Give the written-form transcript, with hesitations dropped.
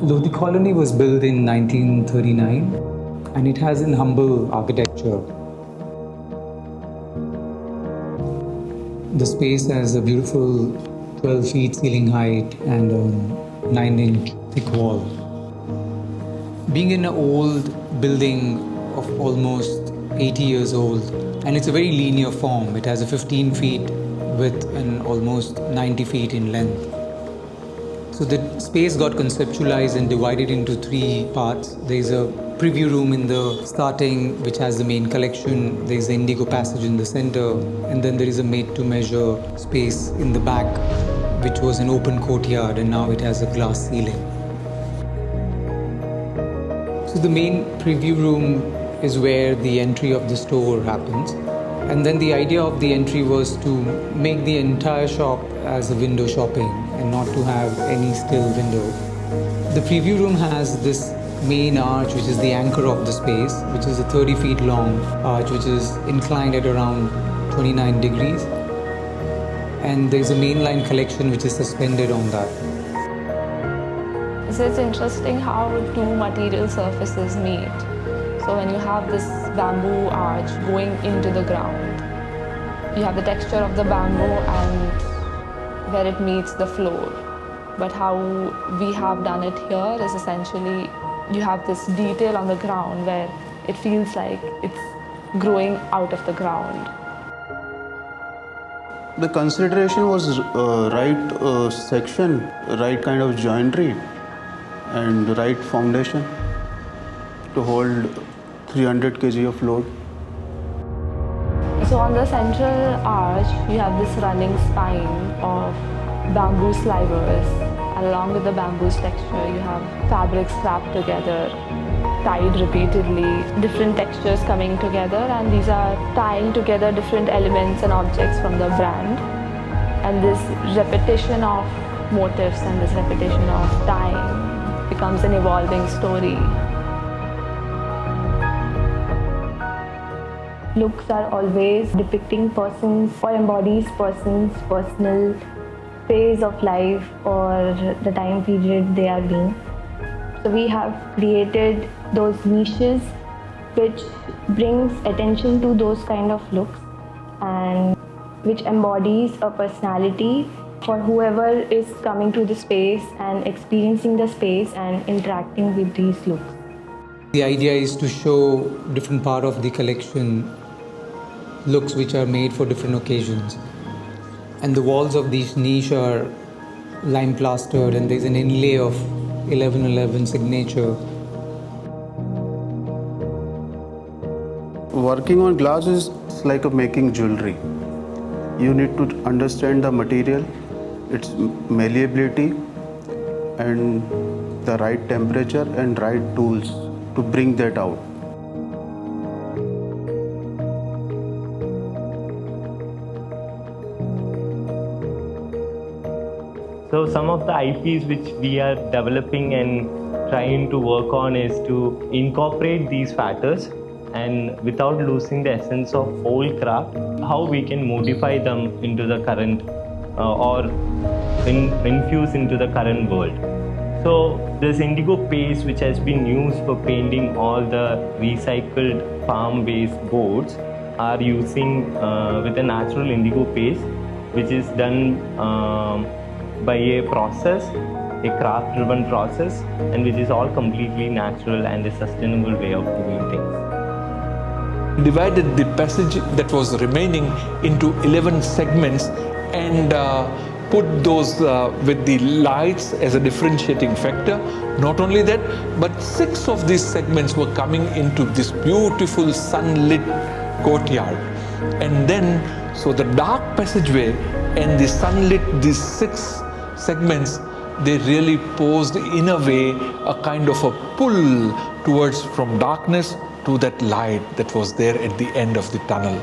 Lodi Colony was built in 1939 and it has an humble architecture. The space has a beautiful 12 feet ceiling height and a 9-inch thick wall. Being in an old building of almost 80 years old, and it's a very linear form. It has a 15 feet width and almost 90 feet in length. So the space got conceptualized and divided into 3 parts. There's a preview room in the starting, which has the main collection. There's the indigo passage in the center, and then there is a made-to-measure space in the back, which was an open courtyard, and now it has a glass ceiling. So the main preview room is where the entry of the store happens. And then the idea of the entry was to make the entire shop as a window shopping and not to have any still window. The preview room has this main arch, which is the anchor of the space, which is a 30 feet long arch, which is inclined at around 29 degrees. And there's a mainline collection which is suspended on that. So it's interesting how 2 material surfaces meet. So when you have this bamboo arch going into the ground, you have the texture of the bamboo and where it meets the floor. But how we have done it here is essentially you have this detail on the ground where it feels like it's growing out of the ground. The consideration was right section, right kind of joinery and right foundation to hold 300 kg of load. So on the central arch, you have this running spine of bamboo slivers. And along with the bamboo's texture, you have fabrics wrapped together, tied repeatedly, different textures coming together, and these are tying together different elements and objects from the brand. And this repetition of motifs and this repetition of tying becomes an evolving story. Looks are always depicting persons or embodies persons' personal phase of life or the time period they are being. So we have created those niches which brings attention to those kind of looks and which embodies a personality for whoever is coming to the space and experiencing the space and interacting with these looks. The idea is to show different part of the collection, looks which are made for different occasions. And the walls of these niche are lime plastered and there's an inlay of 1111 signature. Working on glass is like making jewelry. You need to understand the material, its malleability and the right temperature and right tools to bring that out. So some of the IPs which we are developing and trying to work on is to incorporate these factors and without losing the essence of old craft, how we can modify them into the current or infuse into the current world. So this indigo paste which has been used for painting all the recycled farm-based boards are using with a natural indigo paste which is done by a process, a craft-driven process, and which is all completely natural and a sustainable way of doing things. Divided the passage that was remaining into 11 segments and put those with the lights as a differentiating factor. Not only that, but 6 of these segments were coming into this beautiful sunlit courtyard. And then, so the dark passageway and the sunlit, these 6 segments, they really posed in a way a kind of a pull towards from darkness to that light that was there at the end of the tunnel.